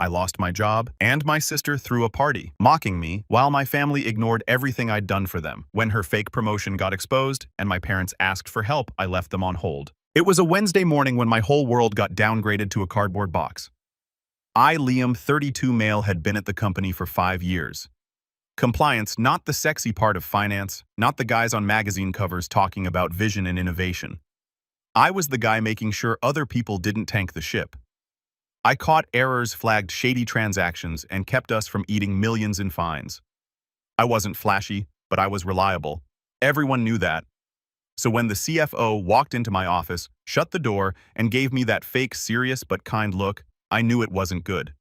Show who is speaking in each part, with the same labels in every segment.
Speaker 1: I lost my job, and my sister threw a party, mocking me, while my family ignored everything I'd done for them. When her fake promotion got exposed and my parents asked for help, I left them on hold. It was a Wednesday morning when my whole world got downgraded to a cardboard box. I, Liam, 32 male, had been at the company for 5 years. Compliance, not the sexy part of finance, not the guys on magazine covers talking about vision and innovation. I was the guy making sure other people didn't tank the ship. I caught errors, flagged shady transactions, and kept us from eating millions in fines. I wasn't flashy, but I was reliable. Everyone knew that. So when the CFO walked into my office, shut the door, and gave me that fake serious but kind look, I knew it wasn't good.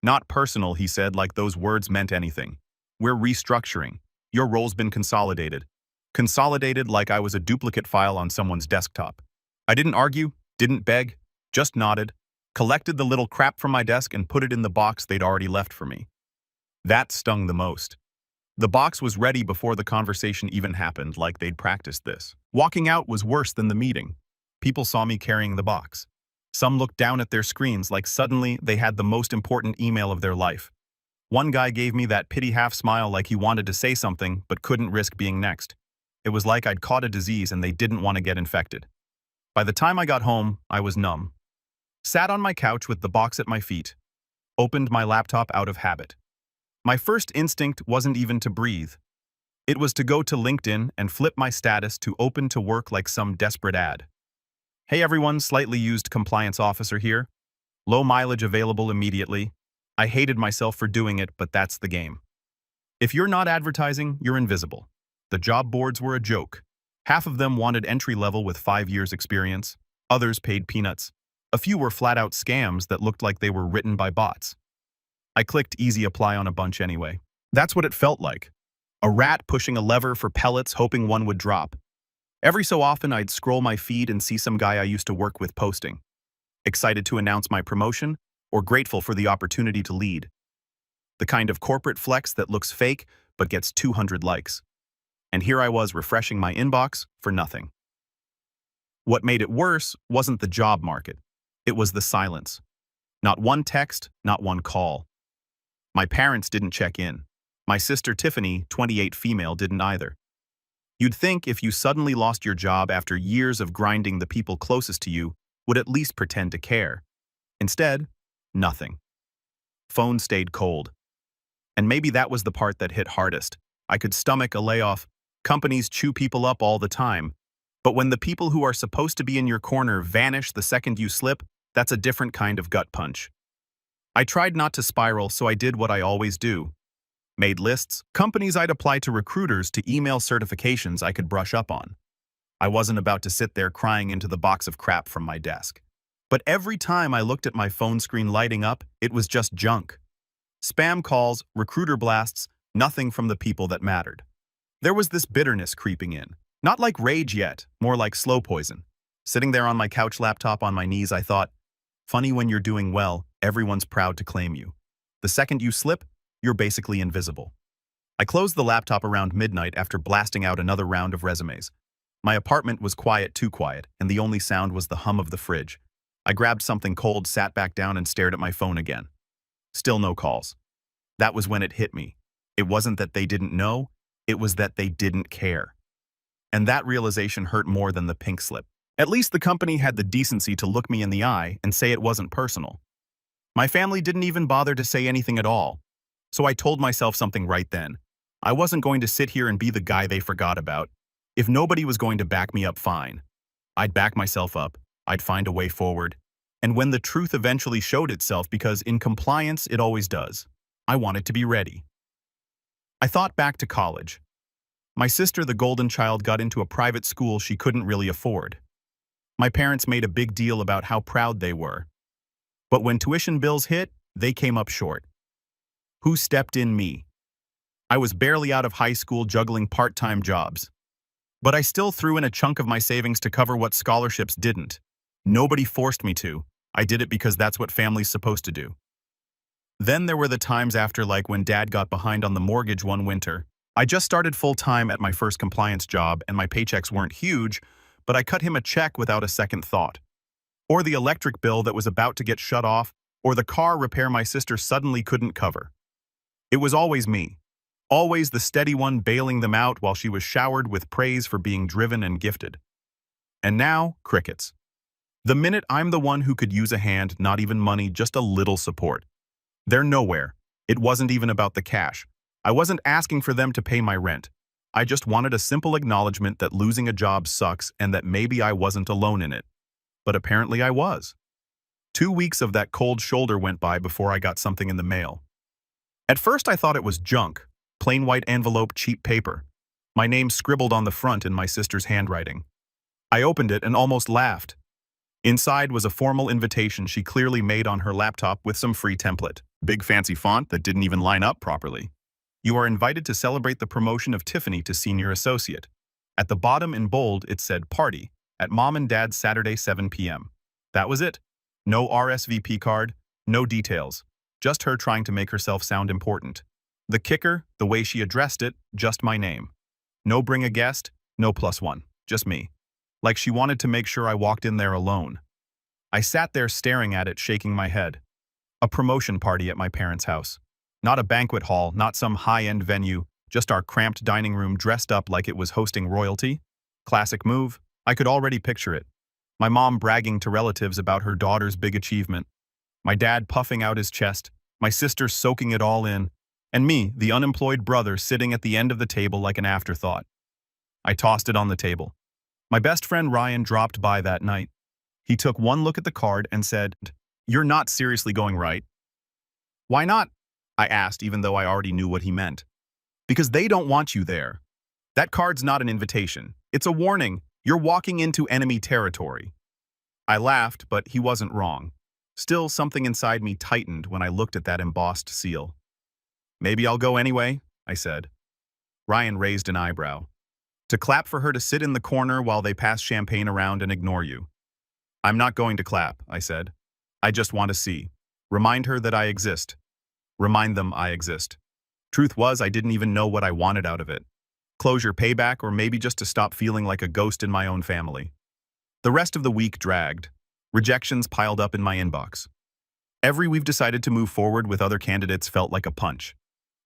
Speaker 1: Not personal, he said, like those words meant anything. We're restructuring. Your role's been consolidated. Consolidated like I was a duplicate file on someone's desktop. I didn't argue, didn't beg, just nodded, collected the little crap from my desk and put it in the box they'd already left for me. That stung the most. The box was ready before the conversation even happened, like they'd practiced this. Walking out was worse than the meeting. People saw me carrying the box. Some looked down at their screens like suddenly they had the most important email of their life. One guy gave me that pity half smile like he wanted to say something but couldn't risk being next. It was like I'd caught a disease and they didn't want to get infected. By the time I got home, I was numb. Sat on my couch with the box at my feet. Opened my laptop out of habit. My first instinct wasn't even to breathe. It was to go to LinkedIn and flip my status to open to work like some desperate ad. Hey everyone, slightly used compliance officer here. Low mileage available immediately. I hated myself for doing it, but that's the game. If you're not advertising, you're invisible. The job boards were a joke. Half of them wanted entry level with 5 years experience. Others paid peanuts. A few were flat-out scams that looked like they were written by bots. I clicked easy apply on a bunch anyway. That's what it felt like. A rat pushing a lever for pellets hoping one would drop. Every so often I'd scroll my feed and see some guy I used to work with posting. Excited to announce my promotion, or grateful for the opportunity to lead. The kind of corporate flex that looks fake but gets 200 likes. And here I was refreshing my inbox for nothing. What made it worse wasn't the job market. It was the silence. Not one text, not one call. My parents didn't check in. My sister Tiffany, 28 female, didn't either. You'd think if you suddenly lost your job after years of grinding, the people closest to you would at least pretend to care. Instead, nothing. Phone stayed cold. And maybe that was the part that hit hardest. I could stomach a layoff. Companies chew people up all the time. But when the people who are supposed to be in your corner vanish the second you slip, that's a different kind of gut punch. I tried not to spiral, so I did what I always do. Made lists, companies I'd apply to, recruiters to email certifications I could brush up on. I wasn't about to sit there crying into the box of crap from my desk. But every time I looked at my phone screen lighting up, it was just junk. Spam calls, recruiter blasts, nothing from the people that mattered. There was this bitterness creeping in. Not like rage yet, more like slow poison. Sitting there on my couch, laptop on my knees, I thought, funny, when you're doing well, everyone's proud to claim you. The second you slip, you're basically invisible. I closed the laptop around midnight after blasting out another round of resumes. My apartment was quiet, too quiet, and the only sound was the hum of the fridge. I grabbed something cold, sat back down, and stared at my phone again. Still no calls. That was when it hit me. It wasn't that they didn't know, it was that they didn't care. And that realization hurt more than the pink slip. At least the company had the decency to look me in the eye and say it wasn't personal. My family didn't even bother to say anything at all. So I told myself something right then. I wasn't going to sit here and be the guy they forgot about. If nobody was going to back me up, fine. I'd back myself up. I'd find a way forward. And when the truth eventually showed itself, because in compliance it always does, I wanted to be ready. I thought back to college. My sister, the golden child, got into a private school she couldn't really afford. My parents made a big deal about how proud they were. But when tuition bills hit, they came up short. Who stepped in? Me. I was barely out of high school, juggling part-time jobs. But I still threw in a chunk of my savings to cover what scholarships didn't. Nobody forced me to. I did it because that's what family's supposed to do. Then there were the times after, like when Dad got behind on the mortgage one winter. I just started full-time at my first compliance job and my paychecks weren't huge, but I cut him a check without a second thought. Or the electric bill that was about to get shut off, or the car repair my sister suddenly couldn't cover. It was always me. Always the steady one bailing them out while she was showered with praise for being driven and gifted. And now, crickets. The minute I'm the one who could use a hand, not even money, just a little support. They're nowhere. It wasn't even about the cash. I wasn't asking for them to pay my rent. I just wanted a simple acknowledgement that losing a job sucks and that maybe I wasn't alone in it. But apparently I was. 2 weeks of that cold shoulder went by before I got something in the mail. At first I thought it was junk, plain white envelope, cheap paper. My name scribbled on the front in my sister's handwriting. I opened it and almost laughed. Inside was a formal invitation she clearly made on her laptop with some free template. Big fancy font that didn't even line up properly. You are invited to celebrate the promotion of Tiffany to senior associate. At the bottom in bold it said party at Mom and Dad's Saturday 7 p.m. That was it. No RSVP card, no details. Just her trying to make herself sound important. The kicker, the way she addressed it, just my name. No bring a guest, no +1, just me. Like she wanted to make sure I walked in there alone. I sat there staring at it, shaking my head. A promotion party at my parents' house. Not a banquet hall, not some high-end venue, just our cramped dining room dressed up like it was hosting royalty. Classic move. I could already picture it. My mom bragging to relatives about her daughter's big achievement. My dad puffing out his chest, my sister soaking it all in, and me, the unemployed brother, sitting at the end of the table like an afterthought. I tossed it on the table. My best friend Ryan dropped by that night. He took one look at the card and said, "You're not seriously going, right?" "Why not?" I asked, even though I already knew what he meant. "Because they don't want you there. That card's not an invitation. It's a warning. You're walking into enemy territory." I laughed, but he wasn't wrong. Still, something inside me tightened when I looked at that embossed seal. "Maybe I'll go anyway," I said. Ryan raised an eyebrow. "To clap for her to sit in the corner while they pass champagne around and ignore you." "I'm not going to clap," I said. "I just want to see. Remind her that I exist. Remind them I exist." Truth was, I didn't even know what I wanted out of it. Closure, payback, or maybe just to stop feeling like a ghost in my own family. The rest of the week dragged. Rejections piled up in my inbox. Every we've decided to move forward with other candidates felt like a punch.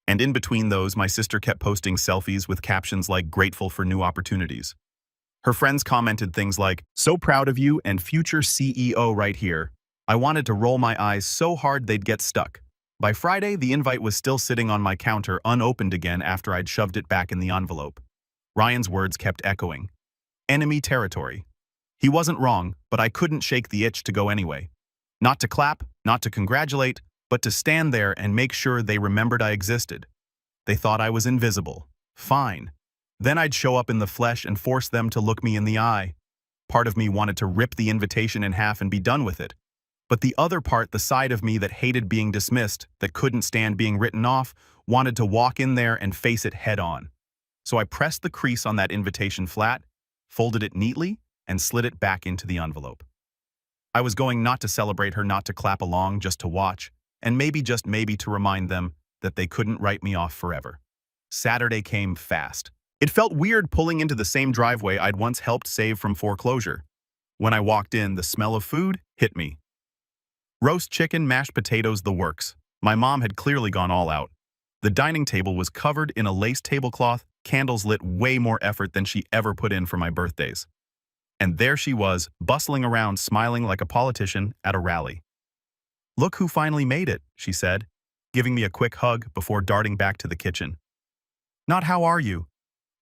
Speaker 1: And in between those, my sister kept posting selfies with captions like "grateful for new opportunities." Her friends commented things like, "So proud of you and future CEO right here." I wanted to roll my eyes so hard they'd get stuck. By Friday, the invite was still sitting on my counter, unopened again after I'd shoved it back in the envelope. Ryan's words kept echoing. Enemy territory. He wasn't wrong, but I couldn't shake the itch to go anyway. Not to clap, not to congratulate, but to stand there and make sure they remembered I existed. They thought I was invisible. Fine. Then I'd show up in the flesh and force them to look me in the eye. Part of me wanted to rip the invitation in half and be done with it. But the other part, the side of me that hated being dismissed, that couldn't stand being written off, wanted to walk in there and face it head on. So I pressed the crease on that invitation flat, folded it neatly, and slid it back into the envelope. I was going not to celebrate her, not to clap along, just to watch, and maybe, just maybe, to remind them that they couldn't write me off forever. Saturday came fast. It felt weird pulling into the same driveway I'd once helped save from foreclosure. When I walked in, the smell of food hit me. Roast chicken, mashed potatoes, the works. My mom had clearly gone all out. The dining table was covered in a lace tablecloth, candles lit, way more effort than she ever put in for my birthdays. And there she was, bustling around, smiling like a politician at a rally. "Look who finally made it," she said, giving me a quick hug before darting back to the kitchen. Not "how are you?"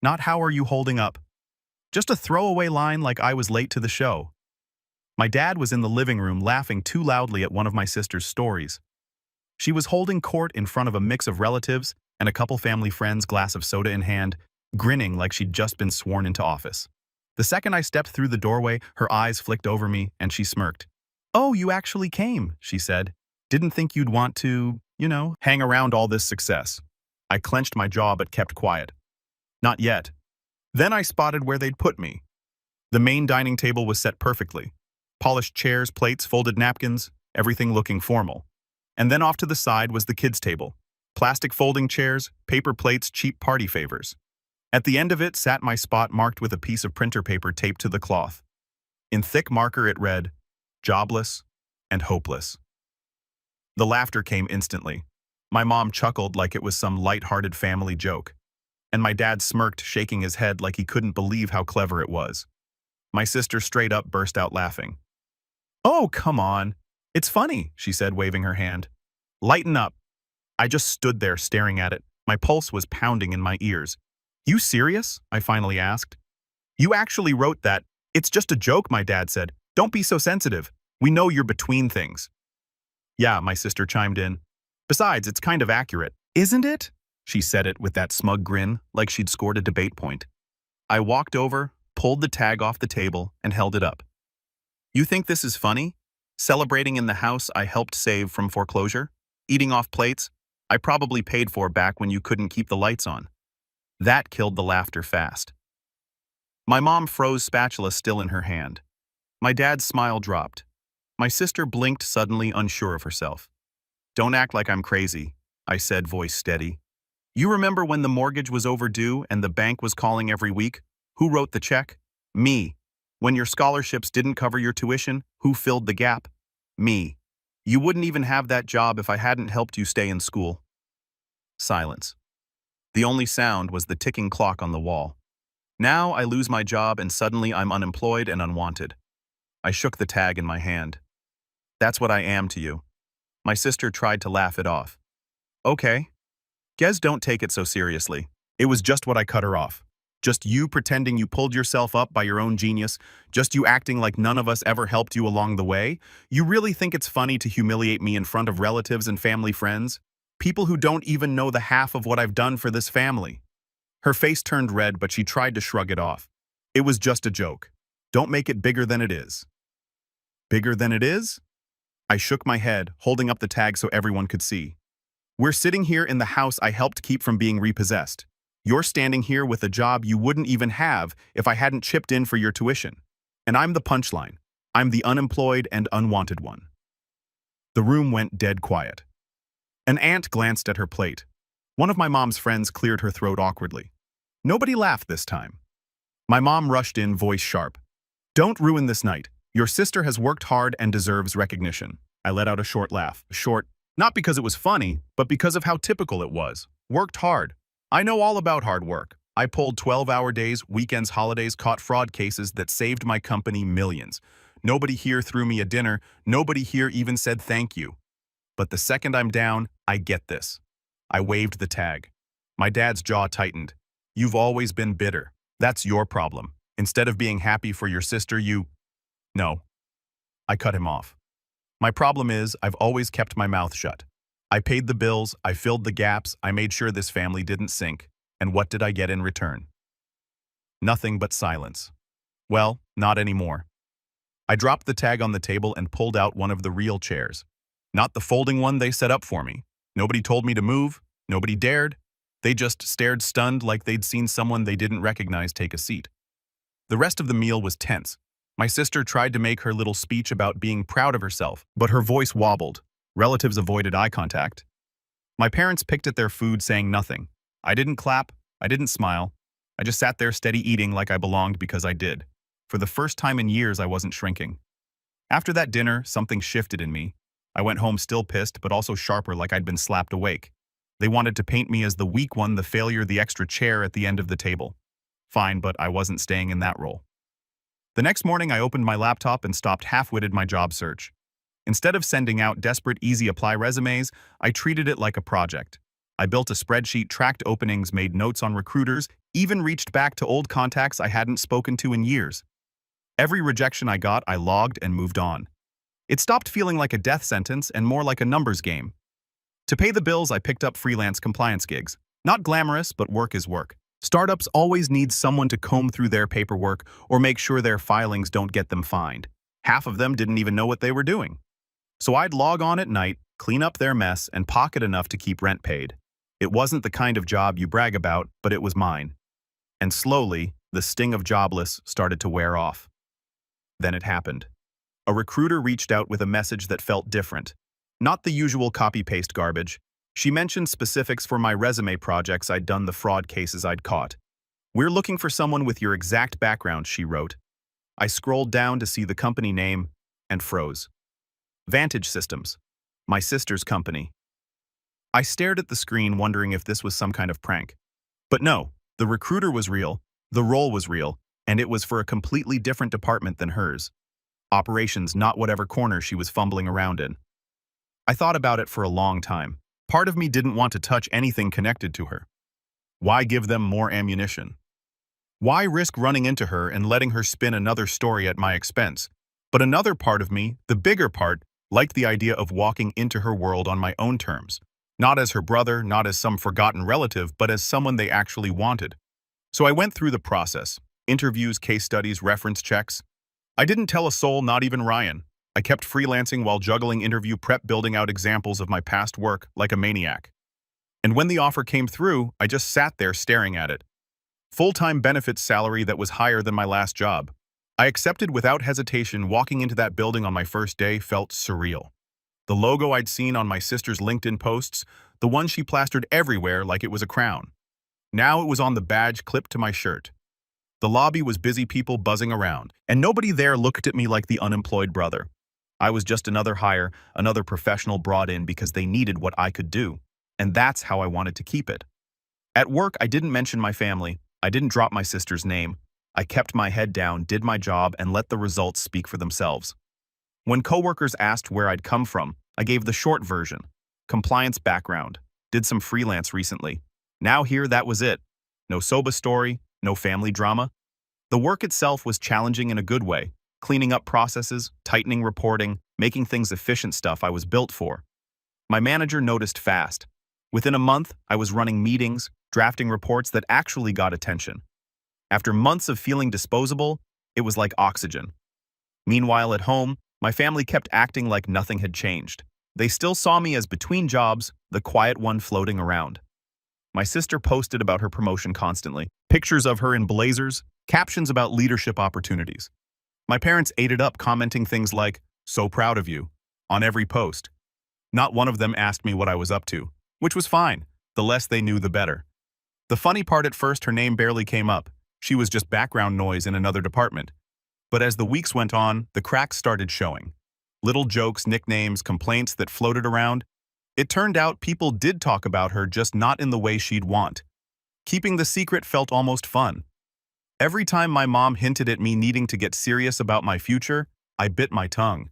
Speaker 1: Not "how are you holding up?" Just a throwaway line like I was late to the show. My dad was in the living room laughing too loudly at one of my sister's stories. She was holding court in front of a mix of relatives and a couple family friends, glass of soda in hand, grinning like she'd just been sworn into office. The second I stepped through the doorway, her eyes flicked over me and she smirked. "Oh, you actually came," she said. "Didn't think you'd want to, hang around all this success." I clenched my jaw but kept quiet. Not yet. Then I spotted where they'd put me. The main dining table was set perfectly. Polished chairs, plates, folded napkins, everything looking formal. And then off to the side was the kids' table. Plastic folding chairs, paper plates, cheap party favors. At the end of it sat my spot, marked with a piece of printer paper taped to the cloth. In thick marker it read, "Jobless and hopeless." The laughter came instantly. My mom chuckled like it was some light-hearted family joke, and my dad smirked, shaking his head like he couldn't believe how clever it was. My sister straight up burst out laughing. "Oh, come on. It's funny," she said, waving her hand. "Lighten up." I just stood there staring at it. My pulse was pounding in my ears. "You serious?" I finally asked. "You actually wrote that?" "It's just a joke," my dad said. "Don't be so sensitive. We know you're between things." "Yeah," my sister chimed in. "Besides, it's kind of accurate." "Isn't it?" She said it with that smug grin, like she'd scored a debate point. I walked over, pulled the tag off the table, and held it up. "You think this is funny? Celebrating in the house I helped save from foreclosure? Eating off plates I probably paid for back when you couldn't keep the lights on?" That killed the laughter fast. My mom froze, spatula still in her hand. My dad's smile dropped. My sister blinked, suddenly unsure of herself. "Don't act like I'm crazy," I said, voice steady. "You remember when the mortgage was overdue and the bank was calling every week? Who wrote the check? Me. When your scholarships didn't cover your tuition, who filled the gap? Me. You wouldn't even have that job if I hadn't helped you stay in school." Silence. The only sound was the ticking clock on the wall. Now I lose my job and suddenly I'm unemployed and unwanted. I shook the tag in my hand. "That's what I am to you." My sister tried to laugh it off. "Okay. Guess don't take it so seriously." It was just what I cut her off. Just you pretending you pulled yourself up by your own genius, just you acting like none of us ever helped you along the way. You really think it's funny to humiliate me in front of relatives and family friends? People who don't even know the half of what I've done for this family. Her face turned red, but she tried to shrug it off. "It was just a joke. Don't make it bigger than it is." "Bigger than it is?" I shook my head, holding up the tag so everyone could see. "We're sitting here in the house I helped keep from being repossessed. You're standing here with a job you wouldn't even have if I hadn't chipped in for your tuition. And I'm the punchline. I'm the unemployed and unwanted one." The room went dead quiet. An aunt glanced at her plate. One of my mom's friends cleared her throat awkwardly. Nobody laughed this time. My mom rushed in, voice sharp. "Don't ruin this night. Your sister has worked hard and deserves recognition." I let out a short laugh. Short, not because it was funny, but because of how typical it was. Worked hard. I know all about hard work. I pulled 12-hour days, weekends, holidays, caught fraud cases that saved my company millions. Nobody here threw me a dinner. Nobody here even said thank you. But the second I'm down, I get this. I waved the tag. My dad's jaw tightened. "You've always been bitter. That's your problem. Instead of being happy for your sister, you—" "No." I cut him off. "My problem is I've always kept my mouth shut. I paid the bills, I filled the gaps, I made sure this family didn't sink. And what did I get in return? Nothing but silence. Well, not anymore." I dropped the tag on the table and pulled out one of the real chairs. Not the folding one they set up for me. Nobody told me to move. Nobody dared. They just stared, stunned, like they'd seen someone they didn't recognize take a seat. The rest of the meal was tense. My sister tried to make her little speech about being proud of herself, but her voice wobbled. Relatives avoided eye contact. My parents picked at their food, saying nothing. I didn't clap. I didn't smile. I just sat there steady, eating like I belonged because I did. For the first time in years, I wasn't shrinking. After that dinner, something shifted in me. I went home still pissed, but also sharper, like I'd been slapped awake. They wanted to paint me as the weak one, the failure, the extra chair at the end of the table. Fine, but I wasn't staying in that role. The next morning, I opened my laptop and stopped half-witted my job search. Instead of sending out desperate, easy apply resumes, I treated it like a project. I built a spreadsheet, tracked openings, made notes on recruiters, even reached back to old contacts I hadn't spoken to in years. Every rejection I got, I logged and moved on. It stopped feeling like a death sentence and more like a numbers game. To pay the bills, I picked up freelance compliance gigs. Not glamorous, but work is work. Startups always need someone to comb through their paperwork or make sure their filings don't get them fined. Half of them didn't even know what they were doing. So I'd log on at night, clean up their mess, and pocket enough to keep rent paid. It wasn't the kind of job you brag about, but it was mine. And slowly, the sting of jobless started to wear off. Then it happened. A recruiter reached out with a message that felt different. Not the usual copy-paste garbage. She mentioned specifics for my resume projects I'd done, the fraud cases I'd caught. "We're looking for someone with your exact background," she wrote. I scrolled down to see the company name and froze. Vantage Systems. My sister's company. I stared at the screen wondering if this was some kind of prank. But no, the recruiter was real, the role was real, and it was for a completely different department than hers. Operations, not whatever corner she was fumbling around in. I thought about it for a long time. Part of me didn't want to touch anything connected to her. Why give them more ammunition? Why risk running into her and letting her spin another story at my expense? But another part of me, the bigger part, liked the idea of walking into her world on my own terms. Not as her brother, not as some forgotten relative, but as someone they actually wanted. So I went through the process. Interviews, case studies, reference checks. I didn't tell a soul, not even Ryan. I kept freelancing while juggling interview prep, building out examples of my past work like a maniac. And when the offer came through, I just sat there staring at it. Full-time benefits salary that was higher than my last job. I accepted without hesitation. Walking into that building on my first day felt surreal. The logo I'd seen on my sister's LinkedIn posts, the one she plastered everywhere like it was a crown. Now it was on the badge clipped to my shirt. The lobby was busy, people buzzing around, and nobody there looked at me like the unemployed brother. I was just another hire, another professional brought in because they needed what I could do, and that's how I wanted to keep it. At work, I didn't mention my family. I didn't drop my sister's name. I kept my head down, did my job, and let the results speak for themselves. When coworkers asked where I'd come from, I gave the short version. Compliance background. Did some freelance recently. Now here, that was it. No soba story, no family drama. The work itself was challenging in a good way. Cleaning up processes, tightening reporting, making things efficient, stuff I was built for. My manager noticed fast. Within a month, I was running meetings, drafting reports that actually got attention. After months of feeling disposable, it was like oxygen. Meanwhile, at home, my family kept acting like nothing had changed. They still saw me as between jobs, the quiet one floating around. My sister posted about her promotion constantly, pictures of her in blazers, captions about leadership opportunities. My parents ate it up, commenting things like, "So proud of you," on every post. Not one of them asked me what I was up to, which was fine. The less they knew, the better. The funny part, at first, her name barely came up. She was just background noise in another department. But as the weeks went on, the cracks started showing. Little jokes, nicknames, complaints that floated around. It turned out people did talk about her, just not in the way she'd want. Keeping the secret felt almost fun. Every time my mom hinted at me needing to get serious about my future, I bit my tongue.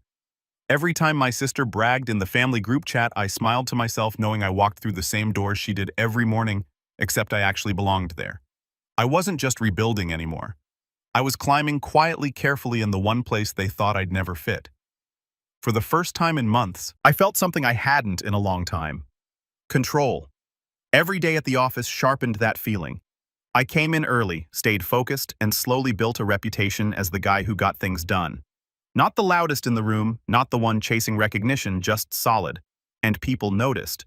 Speaker 1: Every time my sister bragged in the family group chat, I smiled to myself, knowing I walked through the same doors she did every morning, except I actually belonged there. I wasn't just rebuilding anymore. I was climbing quietly, carefully in the one place they thought I'd never fit. For the first time in months, I felt something I hadn't in a long time. Control. Every day at the office sharpened that feeling. I came in early, stayed focused, and slowly built a reputation as the guy who got things done. Not the loudest in the room, not the one chasing recognition, just solid. And people noticed.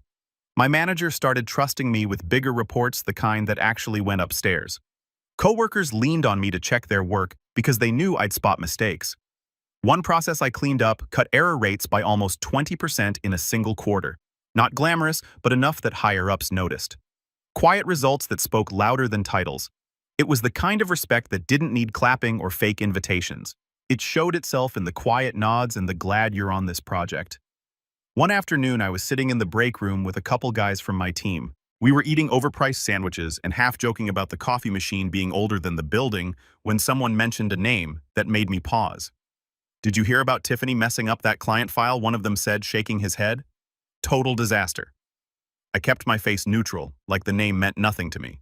Speaker 1: My manager started trusting me with bigger reports, the kind that actually went upstairs. Coworkers leaned on me to check their work because they knew I'd spot mistakes. One process I cleaned up cut error rates by almost 20% in a single quarter. Not glamorous, but enough that higher-ups noticed. Quiet results that spoke louder than titles. It was the kind of respect that didn't need clapping or fake invitations. It showed itself in the quiet nods and the "glad you're on this project." One afternoon, I was sitting in the break room with a couple guys from my team. We were eating overpriced sandwiches and half joking about the coffee machine being older than the building when someone mentioned a name that made me pause. "Did you hear about Tiffany messing up that client file?" one of them said, shaking his head. "Total disaster." I kept my face neutral, like the name meant nothing to me.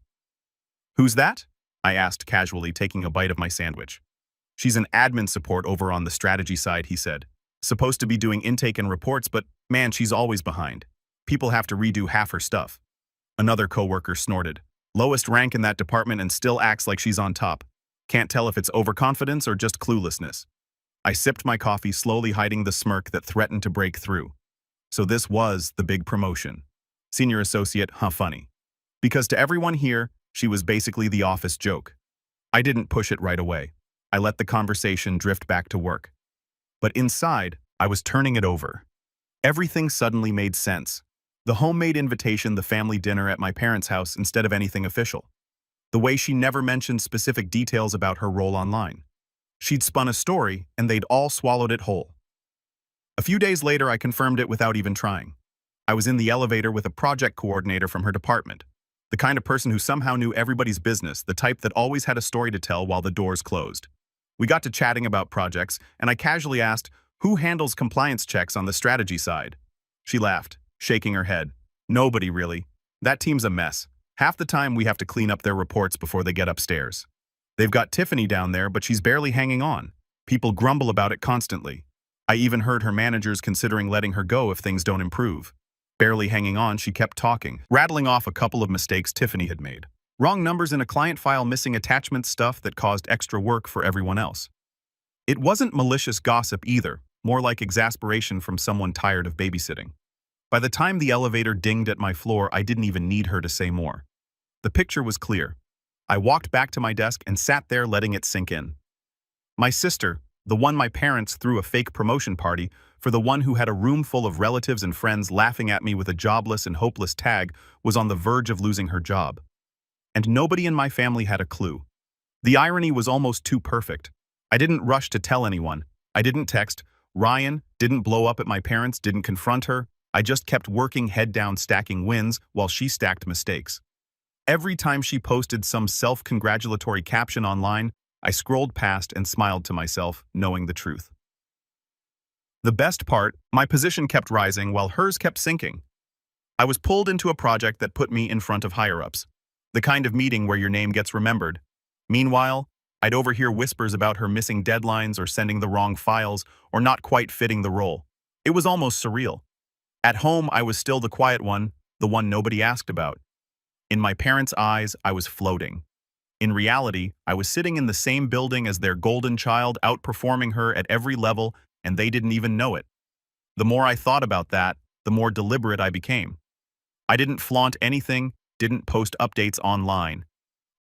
Speaker 1: "Who's that?" I asked casually, taking a bite of my sandwich. "She's an admin support over on the strategy side," he said. "Supposed to be doing intake and reports, but man, she's always behind. People have to redo half her stuff." Another coworker snorted. "Lowest rank in that department and still acts like she's on top. Can't tell if it's overconfidence or just cluelessness." I sipped my coffee, slowly hiding the smirk that threatened to break through. So this was the big promotion. Senior associate, funny. Because to everyone here, she was basically the office joke. I didn't push it right away. I let the conversation drift back to work. But inside, I was turning it over. Everything suddenly made sense. The homemade invitation, the family dinner at my parents' house instead of anything official. The way she never mentioned specific details about her role online. She'd spun a story, and they'd all swallowed it whole. A few days later, I confirmed it without even trying. I was in the elevator with a project coordinator from her department, the kind of person who somehow knew everybody's business, the type that always had a story to tell while the doors closed. We got to chatting about projects, and I casually asked, "Who handles compliance checks on the strategy side?" She laughed, shaking her head. "Nobody, really. That team's a mess. Half the time we have to clean up their reports before they get upstairs. They've got Tiffany down there, but she's barely hanging on. People grumble about it constantly. I even heard her managers considering letting her go if things don't improve." Barely hanging on, she kept talking, rattling off a couple of mistakes Tiffany had made. Wrong numbers in a client file, missing attachment stuff that caused extra work for everyone else. It wasn't malicious gossip either, more like exasperation from someone tired of babysitting. By the time the elevator dinged at my floor, I didn't even need her to say more. The picture was clear. I walked back to my desk and sat there letting it sink in. My sister, the one my parents threw a fake promotion party for, the one who had a room full of relatives and friends laughing at me with a jobless and hopeless tag, was on the verge of losing her job. And nobody in my family had a clue. The irony was almost too perfect. I didn't rush to tell anyone. I didn't text Ryan, didn't blow up at my parents, didn't confront her. I just kept working, head down, stacking wins while she stacked mistakes. Every time she posted some self-congratulatory caption online, I scrolled past and smiled to myself, knowing the truth. The best part, my position kept rising while hers kept sinking. I was pulled into a project that put me in front of higher-ups, the kind of meeting where your name gets remembered. Meanwhile, I'd overhear whispers about her missing deadlines or sending the wrong files or not quite fitting the role. It was almost surreal. At home, I was still the quiet one, the one nobody asked about. In my parents' eyes, I was floating. In reality, I was sitting in the same building as their golden child, outperforming her at every level, and they didn't even know it. The more I thought about that, the more deliberate I became. I didn't flaunt anything, didn't post updates online.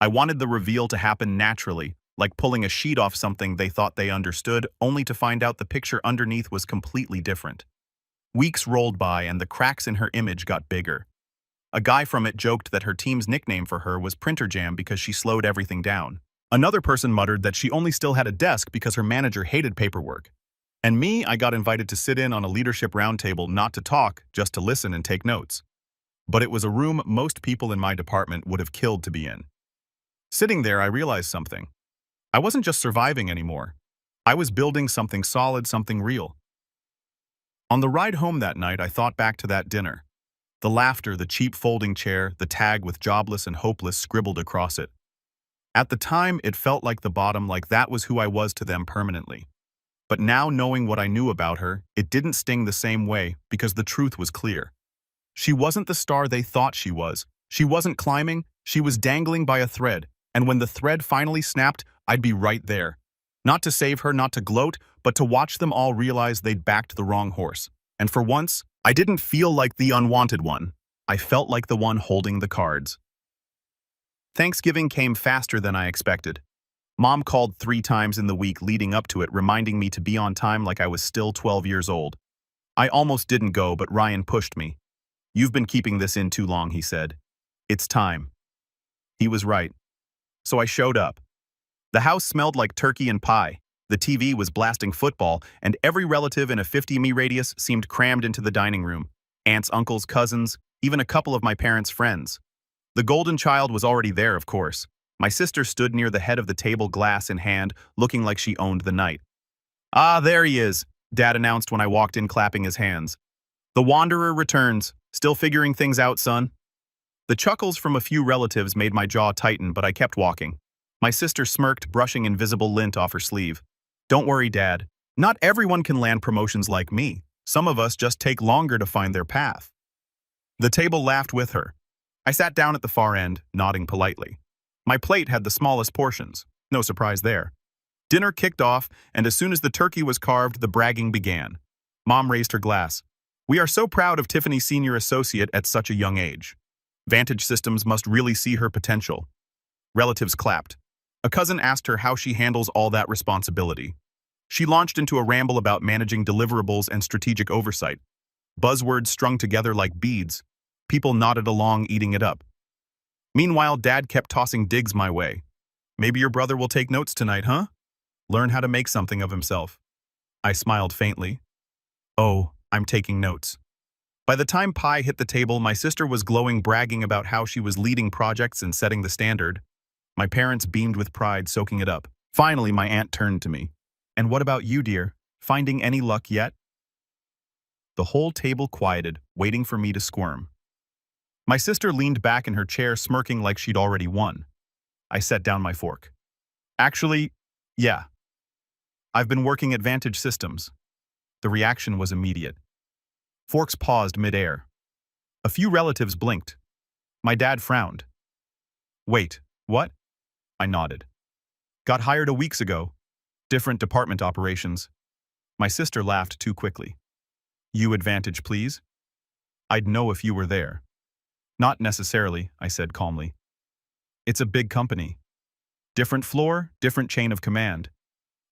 Speaker 1: I wanted the reveal to happen naturally, like pulling a sheet off something they thought they understood, only to find out the picture underneath was completely different. Weeks rolled by and the cracks in her image got bigger. A guy from it joked that her team's nickname for her was Printer Jam because she slowed everything down. Another person muttered that she only still had a desk because her manager hated paperwork. And me, I got invited to sit in on a leadership roundtable, not to talk, just to listen and take notes. But it was a room most people in my department would have killed to be in. Sitting there, I realized something. I wasn't just surviving anymore. I was building something solid, something real. On the ride home that night, I thought back to that dinner. The laughter, the cheap folding chair, the tag with jobless and hopeless scribbled across it. At the time, it felt like the bottom, like that was who I was to them permanently. But now, knowing what I knew about her, it didn't sting the same way because the truth was clear. She wasn't the star they thought she was. She wasn't climbing, she was dangling by a thread, and when the thread finally snapped, I'd be right there. Not to save her, not to gloat, but to watch them all realize they'd backed the wrong horse. And for once, I didn't feel like the unwanted one. I felt like the one holding the cards. Thanksgiving came faster than I expected. Mom called 3 times in the week leading up to it, reminding me to be on time like I was still 12 years old. I almost didn't go, but Ryan pushed me. "You've been keeping this in too long," he said. "It's time." He was right. So I showed up. The house smelled like turkey and pie. The TV was blasting football, and every relative in a 50-me radius seemed crammed into the dining room. Aunts, uncles, cousins, even a couple of my parents' friends. The golden child was already there, of course. My sister stood near the head of the table, glass in hand, looking like she owned the night. "Ah, there he is," Dad announced when I walked in, clapping his hands. "The Wanderer returns. Still figuring things out, son?" The chuckles from a few relatives made my jaw tighten, but I kept walking. My sister smirked, brushing invisible lint off her sleeve. "Don't worry, Dad. Not everyone can land promotions like me. Some of us just take longer to find their path." The table laughed with her. I sat down at the far end, nodding politely. My plate had the smallest portions. No surprise there. Dinner kicked off, and as soon as the turkey was carved, the bragging began. Mom raised her glass. "We are so proud of Tiffany's senior associate at such a young age. Vantage Systems must really see her potential." Relatives clapped. A cousin asked her how she handles all that responsibility. She launched into a ramble about managing deliverables and strategic oversight. Buzzwords strung together like beads. People nodded along, eating it up. Meanwhile, Dad kept tossing digs my way. "Maybe your brother will take notes tonight, huh? Learn how to make something of himself." I smiled faintly. Oh, I'm taking notes. By the time pie hit the table, my sister was glowing, bragging about how she was leading projects and setting the standard. My parents beamed with pride, soaking it up. Finally, my aunt turned to me. And what about you, dear? Finding any luck yet? The whole table quieted, waiting for me to squirm. My sister leaned back in her chair, smirking like she'd already won. I set down my fork. Actually, yeah. I've been working at Vantage Systems. The reaction was immediate. Forks paused midair. A few relatives blinked. My dad frowned. Wait, what? I nodded. Got hired a weeks ago. Different department operations. My sister laughed too quickly. You Advantage, please? I'd know if you were there. Not necessarily, I said calmly. It's a big company. Different floor, different chain of command.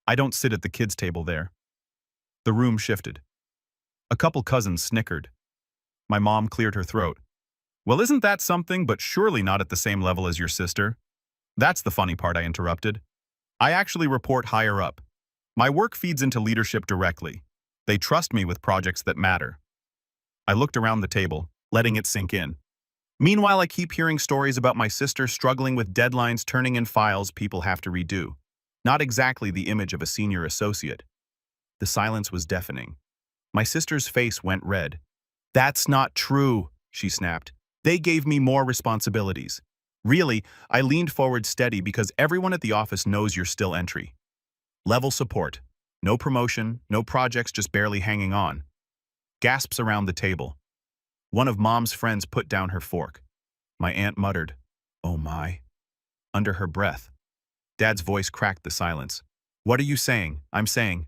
Speaker 1: I don't sit at the kids' table there. The room shifted. A couple cousins snickered. My mom cleared her throat. Well, isn't that something, but surely not at the same level as your sister? That's the funny part, I interrupted. I actually report higher up. My work feeds into leadership directly. They trust me with projects that matter. I looked around the table, letting it sink in. Meanwhile, I keep hearing stories about my sister struggling with deadlines, turning in files people have to redo. Not exactly the image of a senior associate. The silence was deafening. My sister's face went red. That's not true, she snapped. They gave me more responsibilities. Really, I leaned forward steady because everyone at the office knows you're still entry. Level support. No promotion, no projects, just barely hanging on. Gasps around the table. One of Mom's friends put down her fork. My aunt muttered, "Oh my," under her breath. Dad's voice cracked the silence. What are you saying? I'm saying,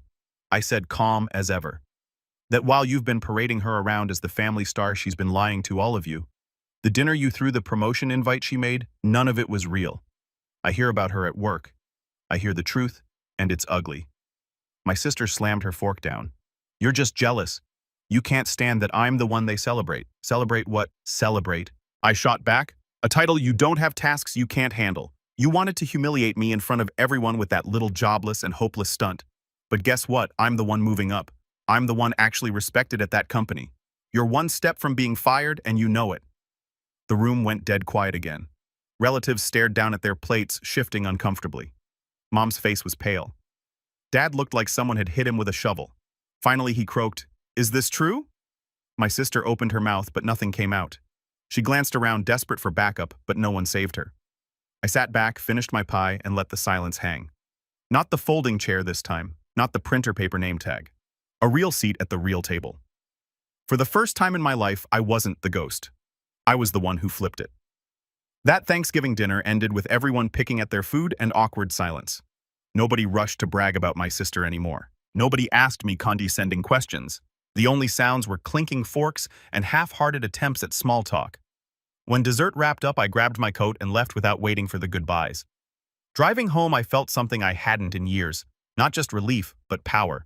Speaker 1: I said calm as ever, that while you've been parading her around as the family star, she's been lying to all of you. The dinner you threw the promotion invite she made, none of it was real. I hear about her at work. I hear the truth, and it's ugly. My sister slammed her fork down. You're just jealous. You can't stand that I'm the one they celebrate. Celebrate what? Celebrate. I shot back. A title you don't have, tasks you can't handle. You wanted to humiliate me in front of everyone with that little jobless and hopeless stunt. But guess what? I'm the one moving up. I'm the one actually respected at that company. You're one step from being fired, and you know it. The room went dead quiet again. Relatives stared down at their plates, shifting uncomfortably. Mom's face was pale. Dad looked like someone had hit him with a shovel. Finally, he croaked, "Is this true?" My sister opened her mouth, but nothing came out. She glanced around, desperate for backup, but no one saved her. I sat back, finished my pie, and let the silence hang. Not the folding chair this time, not the printer paper name tag. A real seat at the real table. For the first time in my life, I wasn't the ghost. I was the one who flipped it. That Thanksgiving dinner ended with everyone picking at their food and awkward silence. Nobody rushed to brag about my sister anymore. Nobody asked me condescending questions. The only sounds were clinking forks and half-hearted attempts at small talk. When dessert wrapped up, I grabbed my coat and left without waiting for the goodbyes. Driving home, I felt something I hadn't in years. Not just relief, but power.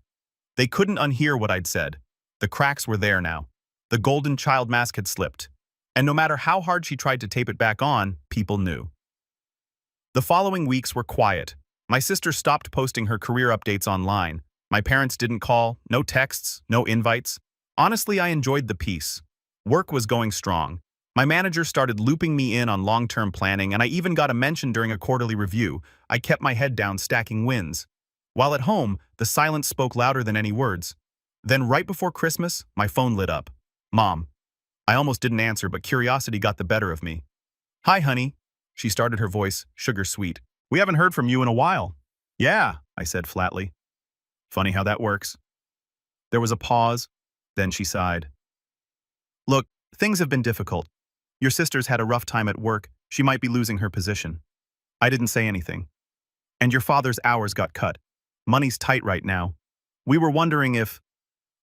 Speaker 1: They couldn't unhear what I'd said. The cracks were there now. The golden child mask had slipped. And no matter how hard she tried to tape it back on, people knew. The following weeks were quiet. My sister stopped posting her career updates online. My parents didn't call, no texts, no invites. Honestly, I enjoyed the peace. Work was going strong. My manager started looping me in on long-term planning, and I even got a mention during a quarterly review. I kept my head down, stacking wins. While at home, the silence spoke louder than any words. Then right before Christmas, my phone lit up. Mom. I almost didn't answer, but curiosity got the better of me. Hi, honey. She started, her voice sugar sweet. We haven't heard from you in a while. Yeah, I said flatly. Funny how that works. There was a pause, then she sighed. Look, things have been difficult. Your sister's had a rough time at work. She might be losing her position. I didn't say anything. And your father's hours got cut. Money's tight right now. We were wondering if...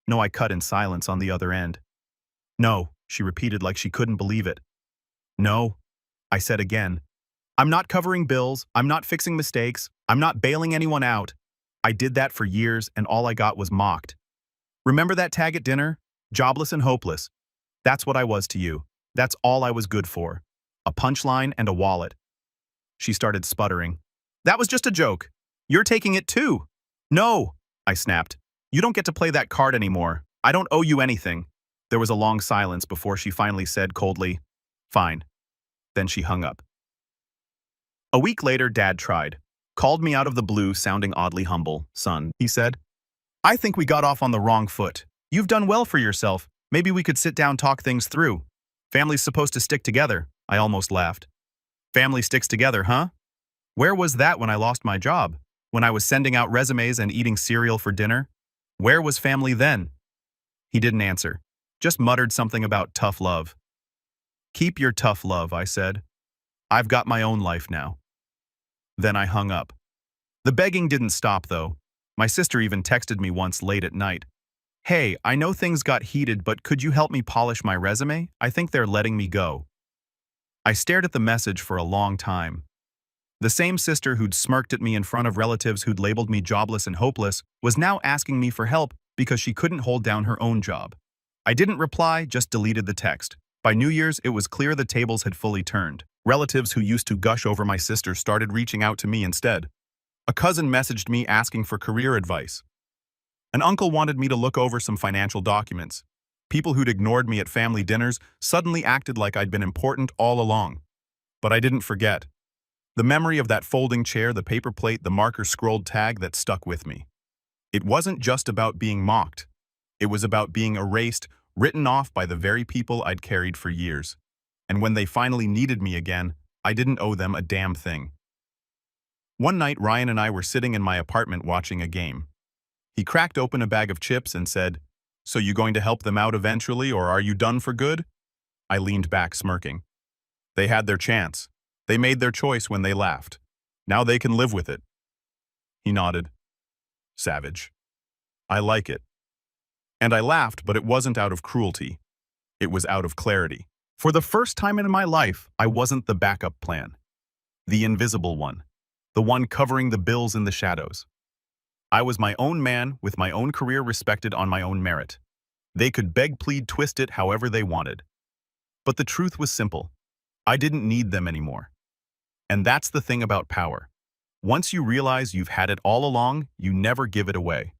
Speaker 1: No, I cut in silence on the other end. No, she repeated like she couldn't believe it. No, I said again. I'm not covering bills. I'm not fixing mistakes. I'm not bailing anyone out. I did that for years, and all I got was mocked. Remember that tag at dinner? Jobless and hopeless. That's what I was to you. That's all I was good for. A punchline and a wallet. She started sputtering. That was just a joke. You're taking it too. No, I snapped. You don't get to play that card anymore. I don't owe you anything. There was a long silence before she finally said coldly, "Fine." Then she hung up. A week later, Dad tried. Called me out of the blue, sounding oddly humble. "Son," he said, "I think we got off on the wrong foot. You've done well for yourself. Maybe we could sit down, talk things through. Family's supposed to stick together." I almost laughed. Family sticks together, huh? Where was that when I lost my job? When I was sending out resumes and eating cereal for dinner? Where was family then? He didn't answer, just muttered something about tough love. "Keep your tough love," I said. "I've got my own life now." Then I hung up. The begging didn't stop, though. My sister even texted me once late at night. "Hey, I know things got heated, but could you help me polish my resume? I think they're letting me go." I stared at the message for a long time. The same sister who'd smirked at me in front of relatives who'd labeled me jobless and hopeless was now asking me for help because she couldn't hold down her own job. I didn't reply, just deleted the text. By New Year's, it was clear the tables had fully turned. Relatives who used to gush over my sister started reaching out to me instead. A cousin messaged me asking for career advice. An uncle wanted me to look over some financial documents. People who'd ignored me at family dinners suddenly acted like I'd been important all along. But I didn't forget. The memory of that folding chair, the paper plate, the marker-scrolled tag that stuck with me. It wasn't just about being mocked. It was about being erased, written off by the very people I'd carried for years. And when they finally needed me again, I didn't owe them a damn thing. One night, Ryan and I were sitting in my apartment watching a game. He cracked open a bag of chips and said, "So you going to help them out eventually, or are you done for good?" I leaned back, smirking. They had their chance. They made their choice when they laughed. Now they can live with it. He nodded. Savage. I like it. And I laughed, but it wasn't out of cruelty. It was out of clarity. For the first time in my life, I wasn't the backup plan. The invisible one. The one covering the bills in the shadows. I was my own man, with my own career respected on my own merit. They could beg, plead, twist it however they wanted. But the truth was simple. I didn't need them anymore. And that's the thing about power. Once you realize you've had it all along, you never give it away.